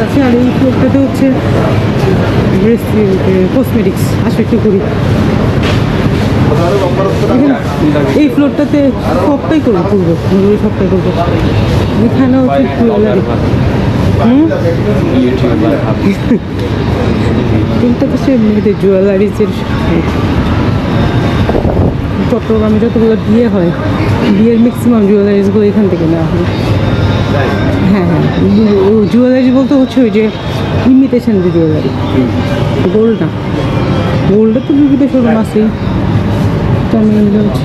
আছে, আর এই ফ্লোরটাতে হচ্ছে কসমেটিক্স। আসো একটু করি এই ফ্লোরটাতে সবটাই করবো, সবটাই করবো। এখানেও হচ্ছে জুয়েলারি। কোনটা তো সে মেয়েদের জুয়েলারিজের। চট্টগ্রামে যতগুলো বিয়ে হয়, বিয়ের ম্যাক্সিমাম জুয়েলারিজগুলো এখান থেকে নেওয়া হয়। হ্যাঁ হ্যাঁ, জুয়েলারি বলতে হচ্ছে ওই যে ইমিটেশন যে জুয়েলারি, গোল্ড না। গোল্ডের তো বিভিন্ন শোরুম আছে, হচ্ছে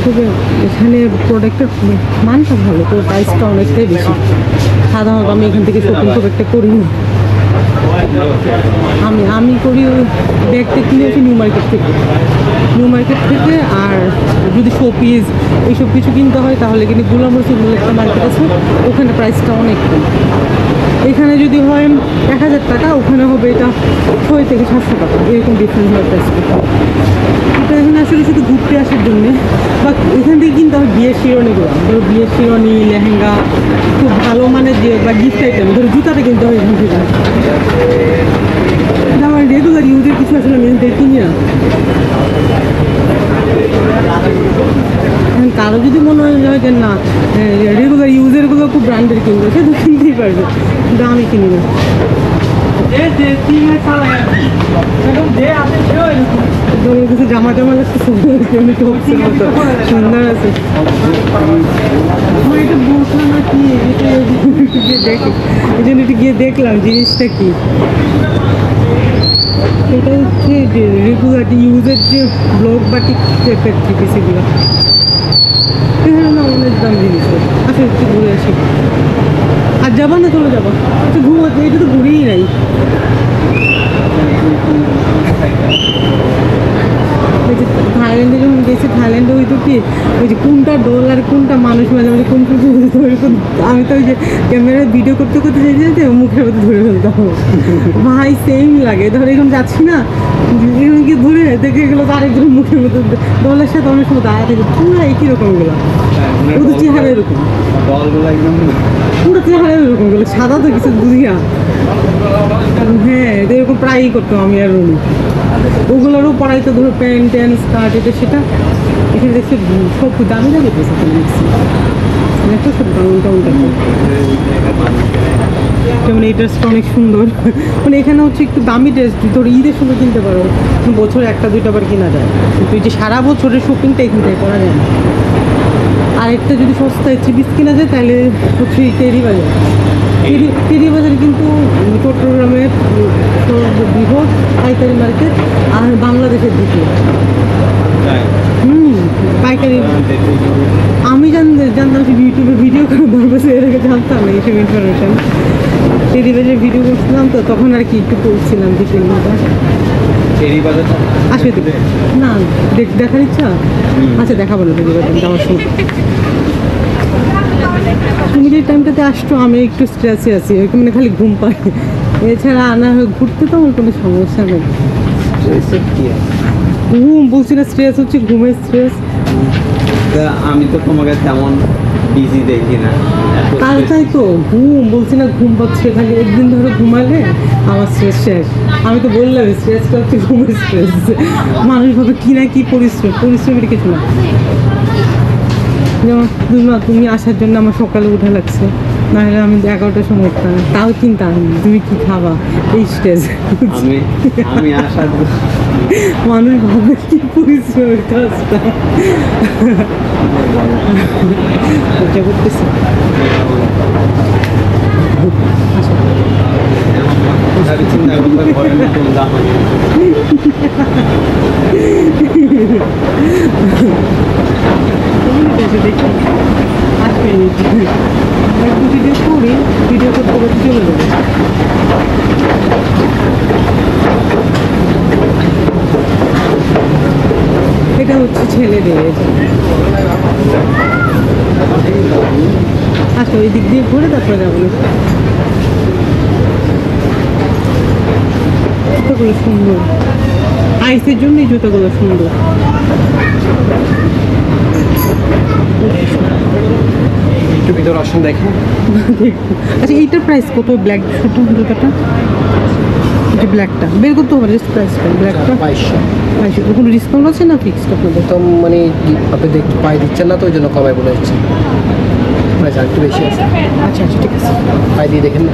খুবই এখানে প্রোডাক্টের মানটা ভালো, তো প্রাইসটা অনেকটাই বেশি। সাধারণত আমি এখান থেকে শপিং খুব একটা করি না। আমি করি ওই ব্যাগটা কিনে আসি নিউ মার্কেট থেকে। আর যদি শোপিস এইসব কিছু কিনতে হয় তাহলে কিন্তু গোলাম রসুল একটা মার্কেট আছে, ওখানে প্রাইসটা অনেক কম। এখানে যদি হয় 1000 টাকা, ওখানে হবে এটা 6 থেকে 700 টাকা, এরকম ডিফারেন্স হয় প্রাইসটা। এটা এখানে আসলে শুধু ঘুরতে আসার জন্যে, বা এখান থেকে কিনতে হয় বিয়ের শিরোনিগুলো। ধরো বিয়ের শিরোনি, লেহেঙ্গা, খুব ভালো মানের যে বা গিফট আইটেম, ধরো জুতাটা কিনতে হয় এখান থেকে। আমার রেগুলার ইউজের কিছু আসলে আমি এখান থেকে কিনি না। কারো যদি মনে হয় যে না রেগুলার ইউজেরগুলো খুব ব্র্যান্ডের কিনবে, সে তো কিনতেই পারবে, কিন্তু আমি কিনি না। কিছু জামা লাগছে, সুন্দর আছে। আমার এটা বোঝা না কি, এই জন্য একটু গিয়ে দেখলাম জিনিসটা কি। এটা হচ্ছে যে রেগুলার ইউজের যে ব্লক বাটিক টাইপের পিসিগুলো, এখানে না অনেক দাম জিনিস। আচ্ছা একটু ঘুরে আসি। আর যাবা না, চলে যাবো। আচ্ছা ঘুমাতে, এটা তো ঘুরেই নাই। ওই যে থাইল্যান্ডে যখন গেছি, থাইল্যান্ডে হয়তো কি ওই যে কোনটা ডলার কোনটা মানুষ, মাঝে মাঝে কোন আমি তো ওই যে ক্যামেরা ভিডিও করতে চাইছি, মুখের মধ্যে ধরে ফেলতাম। ভাই সেম লাগে, ধর এখন যাচ্ছি না, এখন কি ধরে দেখে গেলো তো আরেকজন মুখের মধ্যে ডলার সাথে অনেক সময় দাঁড়া থাকে, পুরো একই রকম গুলো, ওদের চেহারা এরকম, পুরো চেহারা এরকম গুলো, সাদা তো কিছু বুঝিয়া। হ্যাঁ এরকম প্রায়ই করতাম আমি আর রুমি। ওগুলোরও পড়াইতো, ধরো প্যান্ট ট্যান্ট স্কার্ট, এটা সেটা। এখানে দেখছি সব দামি দামি পেয়েছে, দেখো সব যেমন এই ড্রেসটা অনেক সুন্দর। মানে এখানে হচ্ছে একটু দামি ড্রেস তোর ঈদের সময় কিনতে পারো, বছরে 1-2 বার কেনা যায়, কিন্তু এই যে সারা বছরের শপিংটা এখান থেকে করা যায় না। আর একটা যদি সস্তায় চিপিস কেনা যায় তাহলে হচ্ছে টেরি বাজার। টেরি বাজারে কিন্তু চট্টগ্রামের বৃহৎ পাইকারি মার্কেট আর বাংলাদেশের দ্বিতীয়। পাইকারি আমি জানতাম যে ইউটিউবে ভিডিও করে ধরবে, এর আগে জানতাম না এইসব ইনফরমেশান। টেরি বাজারে ভিডিও করছিলাম তো তখন আর কি একটু করছিলাম ডিটেলটা। আসলে না দেখার ইচ্ছা, আচ্ছা দেখাবো না টেরি বাজার যাওয়ার সময়। তুমি যে টাইমটাতে আসছো আমি একটু স্ট্রেসে আছি, মানে খালি ঘুম পাই, এছাড়া আনা ঘুরতে তো আমার কোনো সমস্যা নেই। ঘুম বলছি না, স্ট্রেস হচ্ছে ঘুমের স্ট্রেস। আমি তো তোমাকে তেমন বিজি দেখি না, তাই তো ঘুম বলছি না, ঘুম পাচ্ছে খালি। একদিন ধরে ঘুমালে আমার স্ট্রেস শেষ। আমি তো বললাম স্ট্রেসটা হচ্ছে ঘুমের স্ট্রেস। মানুষ ভাবে কি না কি পরিশ্রমের কিছু না। যেমন তুমি আসার জন্য আমার সকালে উঠা লাগছে, নাহলে আমি 11টার সময় উঠতাম, তাও চিন্তা তুমি কি খাবা, এই স্টেজ। আমি আসার মানুষ ভাবে কি পরিশ্রমের কাজটা করতেছে। দেখি 8 মিনিট একটু ভিডিও করি, ভিডিও করতে করতে চলে যাবে। এটা হচ্ছে ছেলেদের। আচ্ছা ওই দিক দিয়ে ঘুরে তারপরে যাবো। তো জুতাগুলো সুন্দর, আইসের জন্য এই জুতাগুলো সুন্দর। একটু ভিতরে আসুন দেখেন। আচ্ছা এইটার প্রাইস কত? ব্ল্যাক জুতাটা, যে ব্ল্যাকটা বের করতে হবে, জাস্ট প্রাইসটা ব্ল্যাকটা 2200। কোনো ডিসকাউন্ট আছে না ফিক্সড আপনাদের? তো মানে আপনি দেখতে পাই দিচ্ছেন না, তো ওই জন্য কমায় বলে দিচ্ছি, প্রাইস আর একটু বেশি আছে। আচ্ছা আচ্ছা ঠিক আছে, পাই দিয়ে দেখেন না।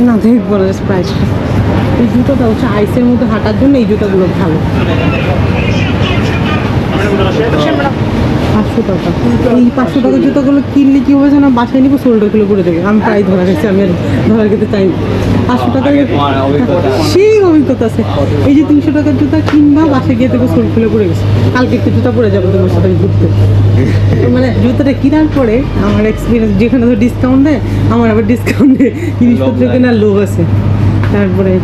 না দেখবো না, জাস্ট প্রাইসটা। এই জুতোটা হচ্ছে আইসের মধ্যে হাঁটার জন্য এই জুতোগুলো ভালো। 500 টাকা। এই 500 টাকার জুতোগুলো কিনলে কি হবে জানো, বাসায় নিবো শোল্ডার খুলে পড়ে দেবে। আমি প্রায় ধরা গেছি, আমি আর ধরা খেতে চাই না। 500 টাকার তোমার অভিজ্ঞতা? সেই অভিজ্ঞতা আছে। এই যে 300 টাকার জুতা কিনবা, বাসায় গিয়ে দেখো সোল খুলে পড়ে গেছে। কালকে একটা জুতা পরে যাবো তোমার সাথে ঘুরতে। মানে জুতাটা কেনার পরে আমার এক্সপিরিয়েন্স, যেখানে তো ডিসকাউন্ট দেয় আমার আবার ডিসকাউন্ট দেয়, জিনিসপত্র কেনার লোভ আছে। তারপরে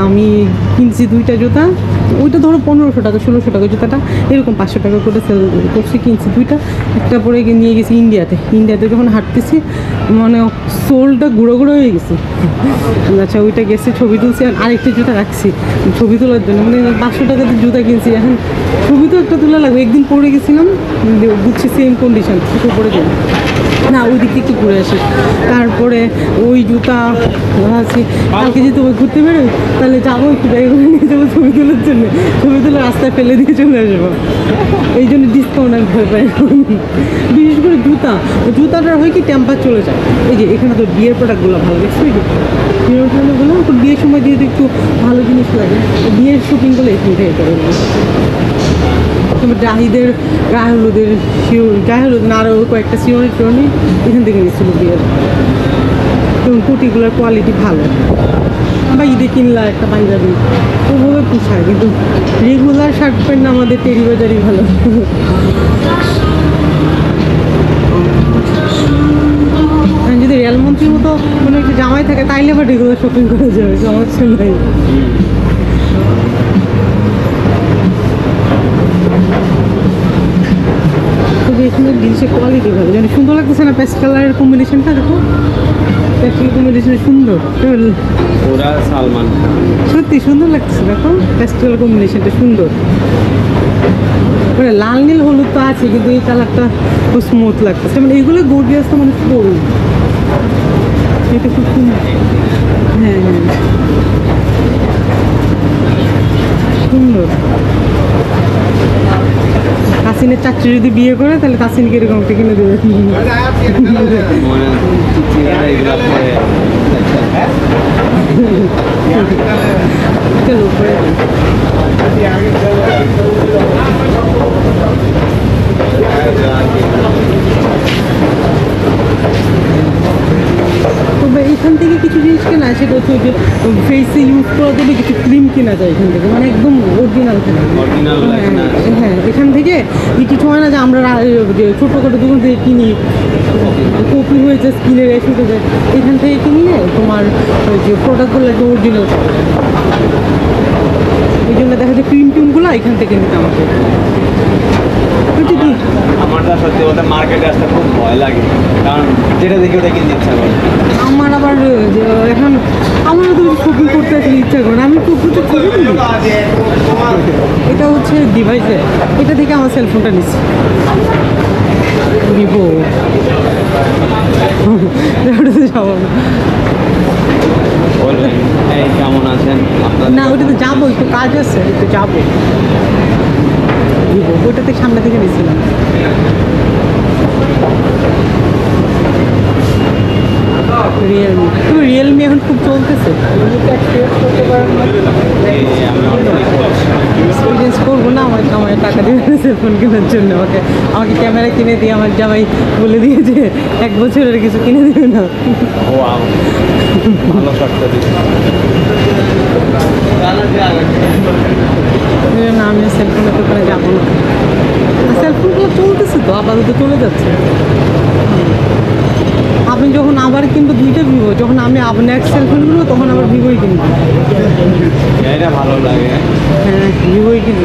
আমি কিনছি 2টা জুতা, ওইটা ধরো 1500 টাকা 1600 টাকা জুতাটা, এরকম 500 টাকা করে সেল করছি, কিনছি 2টা। একটা পরে নিয়ে গেছি ইন্ডিয়াতে যখন হাঁটতেছি মানে সোলটা গুঁড়ো গুঁড়ো হয়ে গেছে। আচ্ছা ওইটা গেছে, ছবি তুলছি, আর আরেকটা জুতা রাখছি ছবি তোলার জন্য। মানে 500 টাকাতে জুতা কিনছি, এখন ছবি তো একটা তোলা লাগবে। একদিন পরে গেছিলাম, বুঝছি সেম কন্ডিশন, কিছু পরে যাই না, ওই দিক থেকে ঘুরে আসি। তারপরে ওই জুতা ভাবছি কালকে যদি ওই ঘুরতে বেরোই তাহলে যাবো, একটু ব্যাগে করে নিয়ে যাবো ছবি তোলার জন্য, ছবি তুলে রাস্তায় ফেলে দিয়ে চলে আসবো। এই জন্য ডিসকাউন্ট আমি ভয় পাই। বিশেষ করে জুতাটার হয় কি টেম্পার চলে যায়। এই যে এখানে তো বিয়ের প্রোডাক্টগুলো ভালো দেখছি, ওই যে বিয়ের প্রোডাক্টগুলো তো বিয়ের সময় যেহেতু একটু ভালো জিনিস লাগে, বিয়ের শপিংগুলো এখান থেকে করে নিই। তোমার জাহিদের গায়ে হলুদ না, আরও কয়েকটা সিওনের টোনি এখান থেকে নিয়েছিল বিয়ের। এবং কুটিগুলোর কোয়ালিটি ভালো। বা ঈদে কিনলা একটা পাঞ্জাবি ওভাবে পোষায়, কিন্তু রেগুলার শার্ট প্যান্ট আমাদের টেরি বাজারই ভালো। যদি রেলমন্ত্রীর মতো কোনো একটা জামাই থাকে তাইলে আবার রেগুলার শপিং করা যাবে, সমস্যা নাই। তবে এখানে জিনিসের কোয়ালিটি ভালো, জানি সুন্দর লাগতেছে না? পেস্ট কালারের কম্বিনেশনটা দেখো, পেস্ট কম্বিনেশন সুন্দর, ওরা সালমান খান। সত্যি সুন্দর লাগতেছে, দেখো পেস্ট কালার কম্বিনেশনটা সুন্দর। মানে লাল নীল হলুদ তো আছে, কিন্তু এই কালারটা খুব স্মুথ লাগতেছে। মানে এইগুলো গর্জিয়াস তো মানে পড়ুন, এটা খুব সুন্দর। হ্যাঁ হ্যাঁ সুন্দর। কাসিনের চাকরি যদি বিয়ে করে তাহলে কাসিনকে এরকম একটা কিনে দেবে। মনে চিচিরা এগুলো পরে চলো উপরে। তবে এখান থেকে কিছু জিনিস কেনা, সেটা হচ্ছে যে ফেসে ইউজ করার জন্য কিছু ক্রিম কেনা যায় এখান থেকে, মানে একদম অরিজিনাল থাকে। অরিজিনাল লাগে না। হ্যাঁ এখান থেকে কিছু হয় না যে আমরা যে ছোটোখাটো দোকান থেকে কিনি, কপি হয়েছে স্কিনের রেশ উঠে যায়, এখান থেকে কিনলে তোমার ওই যে প্রোডাক্টগুলো একটু অরিজিনাল পাবে। এই জন্য দেখা যায় ক্রিম টিমগুলো এখান থেকে নিতে আমাকে। বুঝছি কি আমার তো সত্যি বলতে মার্কেটে আসতে খুব ভয় লাগে, কারণ যেটা দেখি ওটা কিনতে ইচ্ছা করে। আমার আবার এখন আমারও তো শপিং করতে আসলে ইচ্ছা করে না, আমি খুব ছবি তুলি। এটা হচ্ছে ডিভাইসে, এটা থেকে আমার সেলফোনটা নিচ্ছি ভিভো। যাবো বলবেন এই কেমন আছেন আপনার? না, ওইটাতে যাবো, একটু কাজ আছে, একটু যাবো ভিভো, ওইটাতে সামনে থেকে নিয়েছিলাম। রিয়েলমি, তবে রিয়েলমি এখন খুব চলতেছে। এক্সপিরিয়েন্স করবো না, আমার টাকা দিয়ে সেলফোন কেনার জন্য আমাকে ক্যামেরা কিনে দিয়ে আমার জামাই বলে দিয়েছে 1 বছরের কিছু কিনে দেবে না। ওয়াও, ভালো শটটা দিচ্ছে। না আমি সেলফোনের দোকানে যাবো না, সেলফোনগুলো চলতেছে তো আপাতত চলে যাচ্ছে। আপনি যখন আবার কিনবো 2টা ভিভো, যখন আমি আবার নেক্সট সেলফোন কিনবো তখন আবার ভিভোই কিনবো। এটা ভালো লাগে। হ্যাঁ ভিভোই কিনবো,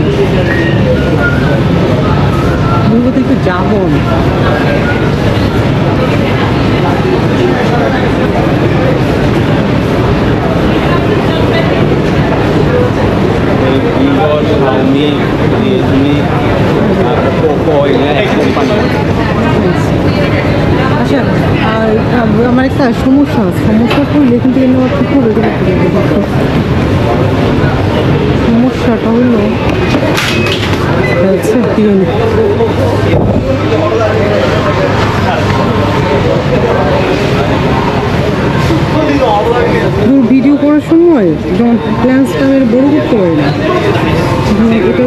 ভিভোতে একটু যাবো আমি। Xiaomi, Realme, Oppo এগুলো এক কোম্পানি। আচ্ছা, আর আমার একটা সমস্যা করলে কিন্তু এর নেওয়া ঠিক হবে কিনা একটু দেখো। সমস্যাটা হলো আচ্ছা কি হলো ভিডিও করার সময় যখন প্ল্যান্সটা আমি বড় করতে পারি না, এটা